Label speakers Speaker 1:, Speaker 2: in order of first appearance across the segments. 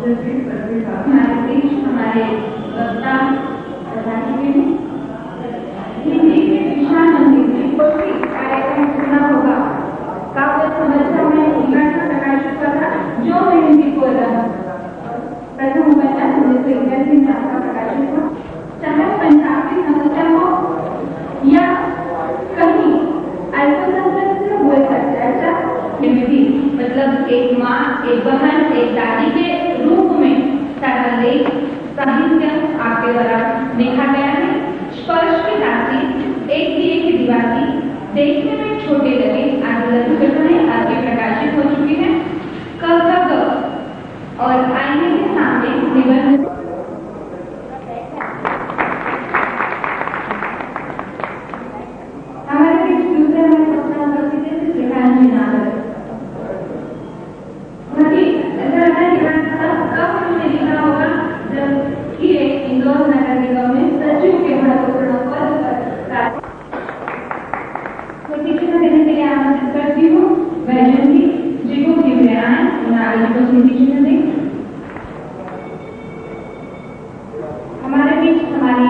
Speaker 1: हमारे बीच हमारे वक्ता हिंदी के विशाल मंदिर में कोई कार्यक्रम सुना होगा। काव्य समस्या में इंग्रजी प्रकाशित करा जो मैं हिंदी को प्रथम बचा 1981 में आपका प्रकाशित हुआ। चाहे पंजाबी समस्या हो या कहीं अल्पसंख्यक से हुए चर्चा विधि, मतलब एक माँ, एक बहन, एक दादी के रूप में सारा लेख साहित्य आपके द्वारा लिखा गया है। स्पर्श की दासी, एक दिए की दीवारी, देखने में छोटे लगे आदि लघु कथाएं आपके प्रकाशित हो चुकी है। क और आईने के सामने निबंध हमारे बीच दूसरे हमारे वक्ता उपस्थित है श्रीकांत जी नागर। ऐसा लगता है कब उन्होंने लिखा होगा जब ये इंदौर नगर निगम में सचिव के महत्वपूर्ण पद पर प्रशिक्षण देने के लिए आमंत्रित करती हूँ वैजयंती जी को कि वे आए उन्हें आगे को प्रशिक्षण दें। हमारे बीच हमारी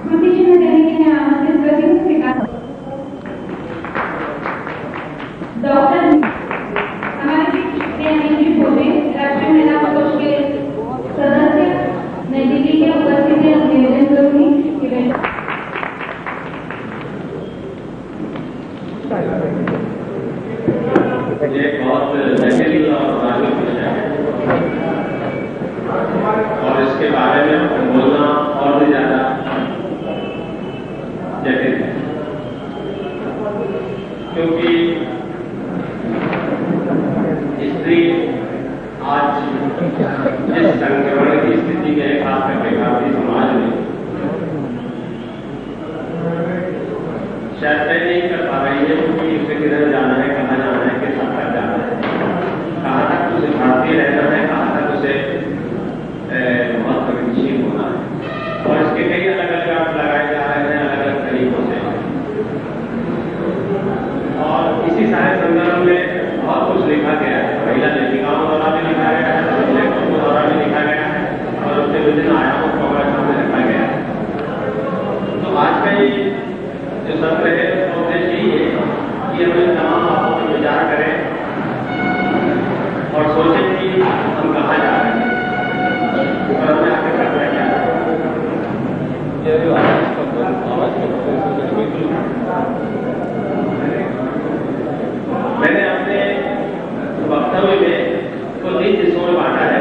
Speaker 1: प्रशिक्षण देने के लिए आमंत्रित करती हूँ श्रीकांत डॉक्टर हमारे बीच प्रियंका भोले राष्ट्रीय महिला कोष के सदस्य नई दिल्ली के उपस्थित हैं। निवेदन करूंगी कि वे
Speaker 2: ये बहुत जटिल और नाजुक विषय है और इसके बारे में बोलना और भी ज्यादा जटिल है, क्योंकि स्त्री आज जिस संक्रमण की स्थिति में खास करके भारतीय समाज में शायद तय नहीं कर पा रही है कि उसे किधर जाना है, कहाँ जाना है, किस हद तक जाना है, कहाँ तक उसे भारतीय रहना है, कहाँ तक उसे बहुत प्रगतिशील होना है। और इसके कई अलग अलग अर्थ लगाए जा रहे हैं अलग अलग तरीकों से। और इसी सारे संदर्भ में बहुत कुछ लिखा गया है, महिला लेखिकाओं द्वारा भी लिखा गया है, लेखकों द्वारा भी लिखा गया है और उसके विभिन्न आयामों को सामने रखा गया है। तो आज का ये जो सत्र है उसका उद्देश्य यही है कि हम इन तमाम बातों पर विचार करें और सोचें कि हम कहाँ जा रहे हैं और हमें आगे करना क्या है। मैंने अपने वक्तव्य में को 3 हिस्सों में बांटा है,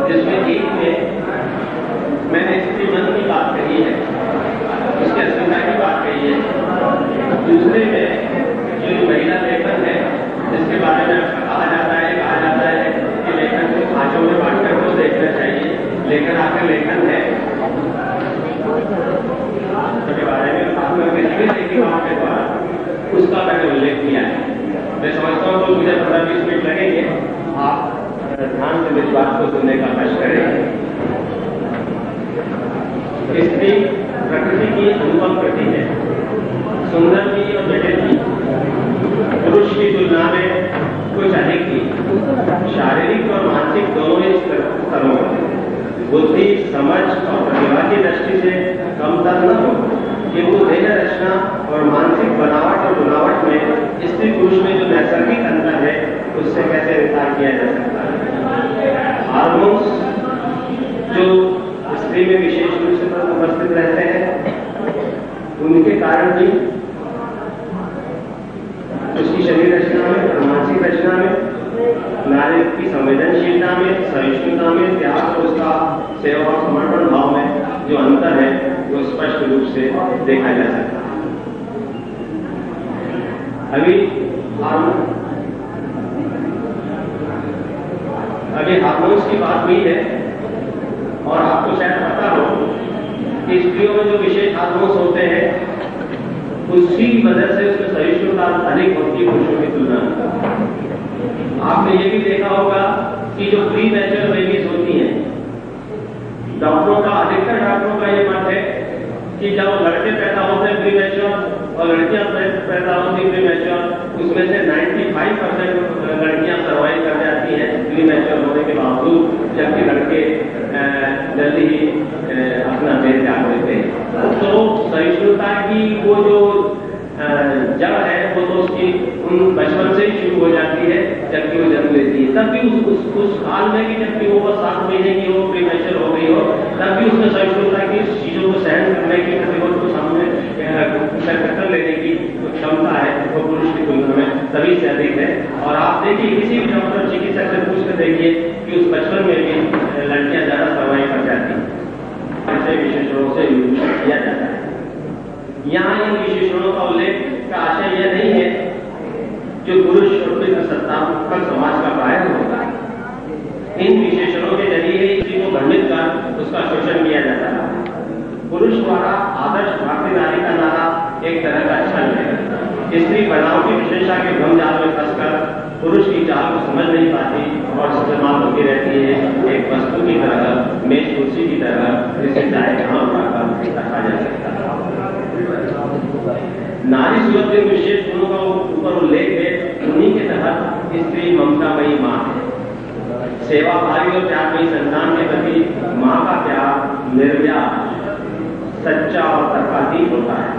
Speaker 2: जिसमें एक में मैंने स्त्री मन की बात कही है, उसकी अस्मिता की बात कही है। दूसरे में जो महिला लेखन है जिसके बारे में कहा जाता है कि लेखन को खांचों में बांटकर को देखना चाहिए, लेखन आकर लेखन है उसके बारे में खास करके सिविल लेखिकाओं के द्वारा उसका मैंने उल्लेख किया है। मैं समझता हूँ तो मुझे 15-20 मिनट लगेंगे, आप ध्यान से मेरी बात को सुनने का कष्ट करें। स्त्री प्रकृति की अनुपम कृति है, सुंदर की और जटिल की, पुरुष की तुलना में कुछ अधिक की, शारीरिक और मानसिक दोनों ही स्तरों में बुद्धि, समझ और प्रतिभा की दृष्टि से कमतर न हो, किंतु देह रचना और मानसिक बनावट और बुनावट में स्त्री पुरुष में जो नैसर्गिक अंतर है उससे कैसे इंकार किया जा सकता है। हार्मोन्स जो स्त्री में विशेष रूप से उपस्थित रहते हैं उनके कारण भी उसकी शरीर रचना में और मानसिक रचना में, नारी की संवेदनशीलता में, सहिष्णुता में, त्याग और उसका सेवा और समर्पण भाव में जो अंतर है वो स्पष्ट रूप से देखा जा सकता है। अभी हार्मोन्स की बात हुई है और आपको शायद पता हो कि स्त्रियों में जो विशेष हार्मोन्स होते हैं उसकी वजह से उसमें सहिष्णुता अधिक होती है पुरुषों की तुलना में। आपने ये भी देखा होगा कि जो प्री मैच्योर बेबीज होती हैं, डॉक्टरों का अधिकतर डॉक्टरों का ये मत है कि जब लड़के पैदा होते हैं प्री मैच्योर और लड़कियां पैदा होती प्री मैच्योर, उसमें से 95% लड़कियां सर्वाइव कर जाती हैं डिग्री मैच्योर होने के बावजूद जबकि लड़के जल्दी ही अपना देह त्याग देते हैं। तो सहिष्णुता की वो जो जड़ है वो तो उसकी बचपन से ही शुरू हो जाती है जबकि वो जन्म लेती है। तब भी उस काल में भी जबकि वो 7 महीने की हो, प्रीमेच्योर हो गई हो, तब भी उसमें सहिष्णुता की चीजों को सहन करने की, प्रतिरोध को सामने टक्कर लेने की क्षमता है वो पुरुष की तुलना में सभी से अधिक है। और आप देखिए किसी भी डॉक्टर चिकित्सक से पूछ कर देखिए कि उस बचपन में भी लड़कियां ज्यादा सर्वाइव कर जाती हैं। ऐसे विशेषणों से किया जाता है। यहाँ इन विशेषणों का उल्लेख का आशय यह नहीं है जो पुरुष और सत्तात्मक समाज का प्राय होगा। इन विशेषणों के जरिए किसी को भ्रमित कर उसका शोषण किया जाता है। पुरुष द्वारा आदर्श भारतीय नारी का नारा एक तरह का छल है। स्त्री बनाव की विशेषता के भ्रम जाल में फंसकर पुरुष की चाल को समझ नहीं पाती और इस्तेमाल होती रहती है एक वस्तु की तरह, मेज कुर्सी की तरह, जिसे चाहे जहां उठाकर रखा जा सकता है। नारी सूरत के विशेष गुणों का ऊपर उल्लेख है। उन्हीं के तहत स्त्री ममतामयी मां है। सेवाभावी और त्यागमयी संतान के प्रति मां का प्यार निर्व्याज, सच्चा और तर्कातीत होता है।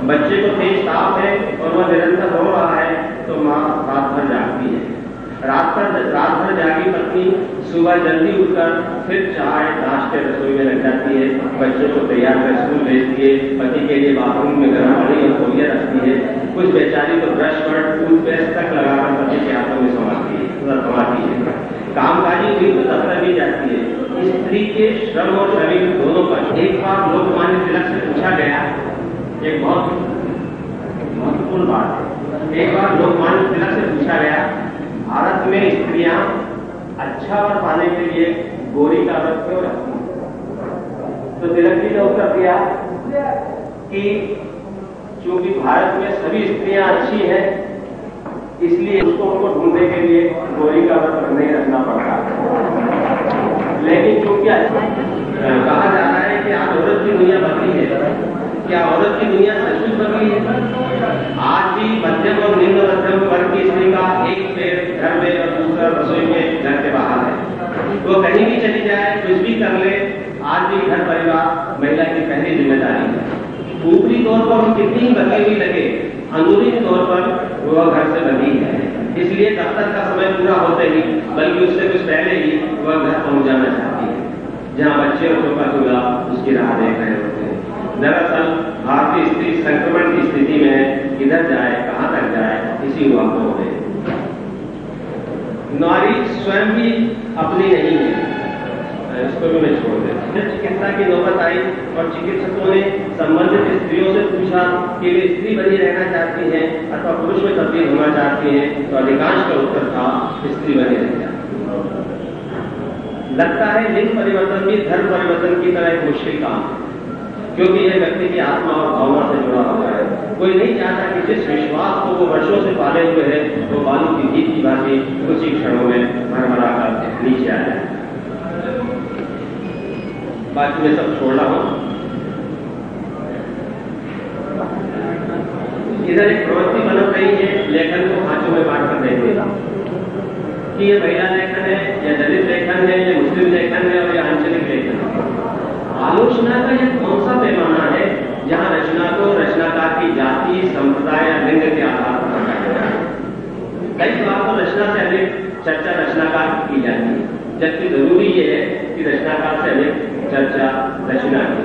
Speaker 2: बच्चे को तेज ताप है और वह निरंतर रो रहा है तो मां रात भर जागती है। रात भर जागी पत्नी सुबह जल्दी उठकर फिर चाय नाश्ते रसोई में लग जाती है। बच्चे को तैयार कर स्कूल भेजती है। पति के लिए बाथरूम में गर्म पानी और तौलिया रखती है। कुछ बेचारी तो ब्रश पर टूथपेस्ट तक लगाकर पति के हाथों में समाती है। कामकाजी हुई तो दफ्तर भी जाती है। स्त्री के श्रम और शरीर दोनों पर एक बार लोकमान्य तिलक से पूछा गया, एक बहुत महत्वपूर्ण बात है। एक बार लोकमान्य तिलक से पूछा गया, भारत में स्त्रियां अच्छा वर पाने के लिए गोरी का व्रत क्यों रखती हैं? तो तिलक जी ने उत्तर दिया कि क्योंकि भारत में सभी स्त्रियां अच्छी हैं, इसलिए उसको उनको ढूंढने के लिए गोरी का व्रत नहीं रखना पड़ता। लेकिन क्योंकि कहा जा रहा है कि आज औरत की दुनिया बदली है, क्या औरत की दुनिया सचमुच बदली है? आज भी मध्यम और निम्न मध्यम वर्ग की स्त्री का एक पैर घर में और दूसरा रसोई में घर के बाहर है। वो कहीं भी चली जाए, कुछ भी कर ले, आज भी घर परिवार महिला की पहली जिम्मेदारी है। ऊपरी तौर पर वो कितनी ही बदली हुई लगे, अंदरूनी तौर पर वह घर से बनी है। इसलिए दफ्तर का समय पूरा होते ही, बल्कि उससे कुछ पहले ही वह घर पहुंच जाना चाहती है जहां बच्चे और चौका चूल्हा उसकी राह देख रहे होते हैं। दरअसल भारतीय स्त्री संक्रमण की स्थिति में है, किधर जाए, कहां तक जाए, इसी हुआ को हो। नारी स्वयं भी अपनी नहीं है, इसको भी मैं छोड़ देता। चिकित्सा की नौबत आई और चिकित्सकों ने संबंधित स्त्रियों से पूछा कि वे स्त्री बनी रहना चाहती हैं अथवा पुरुष में तब्दील होना चाहती हैं, तो अधिकांश का उत्तर था स्त्री बनी रहना चाहती है। लगता है लिंग परिवर्तन भी धर्म परिवर्तन की तरह एक मुश्किल काम है, क्योंकि यह व्यक्ति की आत्मा और भावना से जुड़ा हुआ है। कोई नहीं चाहता कि जिस विश्वास को वो वर्षों से पाले हुए है वो बालू की भीत की भांति कुछ ही क्षणों में भरभरा कर नीचे आ जाए। बाकी मैं सब छोड़ रहा हूं। इधर एक प्रवृत्ति बन रही है लेखन को हाथों में बांट कर देंगे कि ये महिला लेखन है या दलित लेखन है या मुस्लिम लेखन है और या आंचलिक लेखन है। आलोचना का यह कौन सा पैमाना है जहां रचना को रचनाकार की जाति, संप्रदाय या लिंग के आधार पर रखा गया है? कई बार तो रचना से अधिक चर्चा रचनाकार की जाती है, जबकि जरूरी यह है कि रचनाकार से अधिक चर्चा रचना की।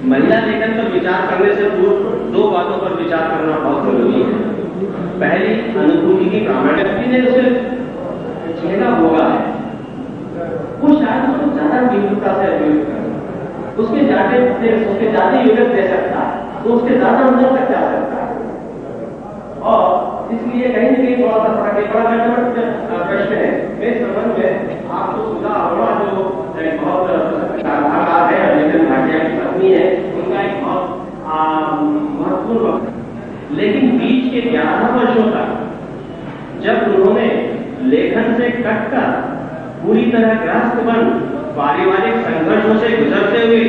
Speaker 2: महिला लेखन पर विचार करने से पूर्व दो बातों पर विचार करना बहुत जरूरी है। पहली, अनुभूति की प्रामाणिकता ने उसे चेहरा होगा है, वो शायद उसको ज्यादा तीव्रता से अभिव्यक्त कर, उसके ज्यादा युगत दे सकता है, तो उसके ज्यादा अंदर तक जा सकता है। और इसलिए कहीं न कहीं थोड़ा सा बड़ा प्रश्न है मेरे संबंध में। आपको सुधा अरोड़ा जो बहुत कलाकार है और लेखन भाटिया की पत्नी है, उनका एक बहुत महत्वपूर्ण वक्त, लेकिन बीच के 11 वर्षों तक जब उन्होंने लेखन से कटकर पूरी तरह ग्रस्त बन पारिवारिक संघर्षों से गुजरते हुए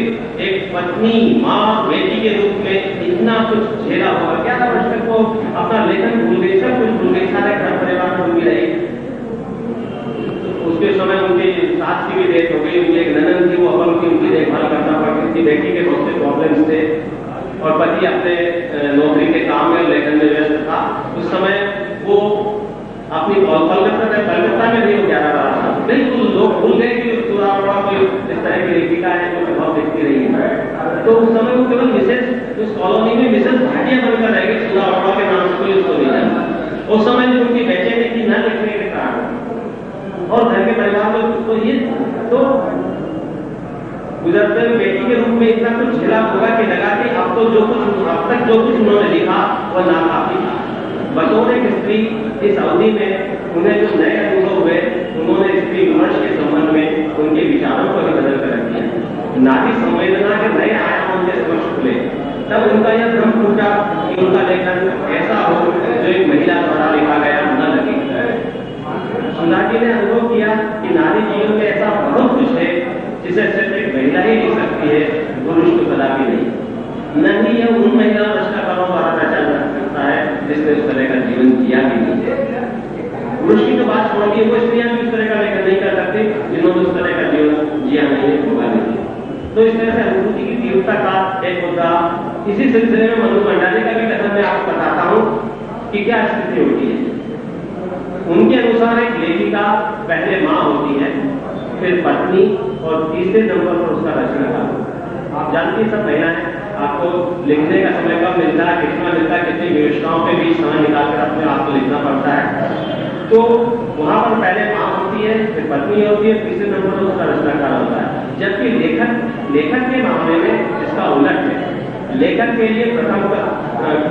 Speaker 2: एक पत्नी, मां, बेटी के रूप में इतना कुछ झेला होगा। 11 वर्ष तक वो अपना लेखन भूल गई, सब कुछ भूल गई, सारे घर परिवार में डूबी रही। भी डेथ हो गई, उनकी एक ननद थी, वो अपन की उनकी देखभाल करना पड़ती थी, बेटी के बहुत से प्रॉब्लम्स थे और पति अपने नौकरी के काम में लेखन में व्यस्त था। उस समय वो अपनी कलकत्ता में नहीं, वो 11-12 साल बिल्कुल लोग भूल गए कि सुधा अरोड़ा कोई इस तरह की लेखिका है जो बहुत दिखती रही है। तो उस समय वो केवल मिसेज उस कॉलोनी में मिसेज भाटिया बनकर रह गई, सुधा अरोड़ा के नाम से कोई उसको नहीं जानता। उस समय जो उनकी बेचैनी थी न लिखने के कारण और घर के परिवार में तो ये तो गुजरते हुए बेटी के रूप में इतना कुछ झेला होगा कि लगा कि अब तो जो कुछ अब तक जो कुछ उन्होंने लिखा वह नाकाफी था। बतौर एक स्त्री इस अवधि में उन्हें जो नए अनुभव हुए, उन्होंने स्त्री विमर्श के संबंध में उनके विचारों को ही बदल कर रख दिया। नारी संवेदना के नए आयाम उनके समक्ष खुले, तब उनका यह भ्रम टूटा कि उनका लेखन ऐसा हो जो एक महिला द्वारा लिखा गया न लगे। सुधा जी ने अनुभव किया कि नारी जीवन में ऐसा बहुत कुछ है जिसे सिर्फ एक महिला ही लिख सकती है, पुरुष तो कदापि नहीं ही यह उन महिला रचनाकारों द्वारा पहचान जा सकता है जिसने उस तरह का जीवन किया भी नहीं। पुरुष की तो बात छोड़ दी, वो स्त्रियां भी उस तरह का लेखन नहीं कर सकती जिन्होंने उस तरह का जीवन जिया नहीं है, होगा नहीं। तो इस तरह से अनुभूति की तीव्रता का एक मुद्दा। इसी सिलसिले में मधु भंडारी का भी कथन मैं आपको बताता हूँ कि क्या स्थिति होती है। उनके अनुसार एक लेखिका पहले मां होती है, फिर पत्नी और तीसरे नंबर पर उसका रचनाकार। आप जानती हैं सब महिलाएं, आपको लिखने का समय कब मिलता है, कितना मिलता है, कितनी विवशताओं के बीच समय निकालकर अपने आप को लिखना पड़ता है। तो वहां पर पहले मां होती है, फिर पत्नी होती है, तीसरे नंबर पर उसका रचनाकार होता है। जबकि लेखक के मामले में इसका उलट है। लेखक के लिए प्रथम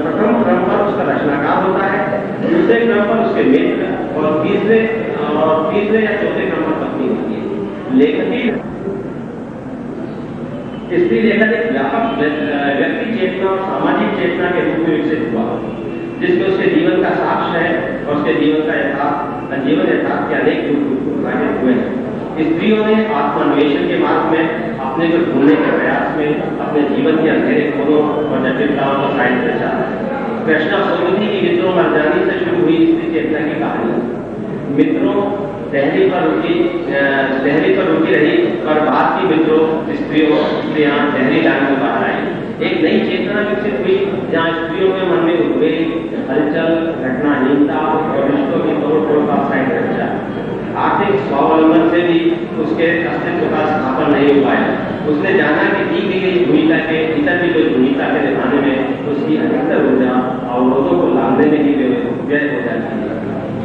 Speaker 2: क्रम पर उसका रचनाकार होता है, दूसरे क्रम पर उसके मित्र और तीसरे या चौथे क्रम पर पत्नी होती है। स्त्री लेखन एक व्यापक व्यक्ति चेतना और सामाजिक चेतना के रूप में विकसित हुआ, जिसमें उसके जीवन का साक्ष्य है और उसके जीवन यथार्थ के अनेक रूप प्रकाशित हुए हैं। स्त्रियों ने आत्मान्वेषण के मार्ग में अपने को ढूंढने के प्रयास में अपने जीवन के अंधेरे कोनों और जटिलताओं को साइड रचा। कृष्णा सोमवती की मित्रों मर्जानी से शुरू हुई स्त्री चेतना की कहानी। मित्रों दहली पर रुकी रही और बाद की मित्रों स्त्रियां दहली लाने को बाहर आई। एक नई चेतना विकसित हुई जहां स्त्रियों के मन में उद्वेग, हलचल, घटनाहीनता और रिश्तों की तोड़-फोड़ का साइड रचा। आर्थिक स्वावलंबन से भी उसके अस्तित्व का स्थापन नहीं हो पाया। उसने जाना कि दी गई भूमिका के इतर की जो भूमिका के निभाने में उसकी अधिकतर ऊर्जा अवरोधों को लांघने में ही व्यय हो जाती है।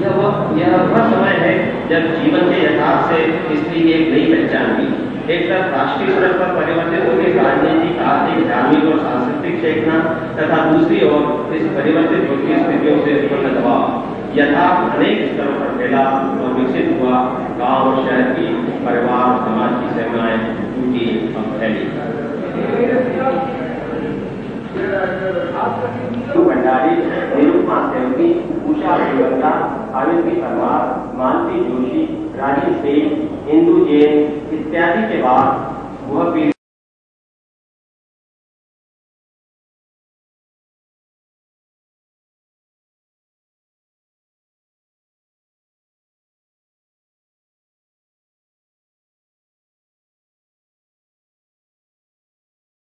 Speaker 2: यह वह समय है जब जीवन के यथार्थ से स्त्री की एक नई पहचान हुई। एक तरफ राष्ट्रीय स्तर पर परिवर्तित होगी राजनीतिक, आर्थिक, धार्मिक और सांस्कृतिक चेतना तथा दूसरी ओर इस परिवर्तित होती स्थितियों से उत्पन्न दबाव यथार्थ अनेक स्तरों पर फैला और विकसित हुआ। गांव और शहर की, परिवार और समाज की सीमाएं टूटी और फैली। भंडारी, निरुपमा सेवकी, उषा श्रीवंता, आविंदी परमार, मानसी जोशी, राजीव सेठ, इंदु जैन इत्यादि के बाद वह पीढ़ी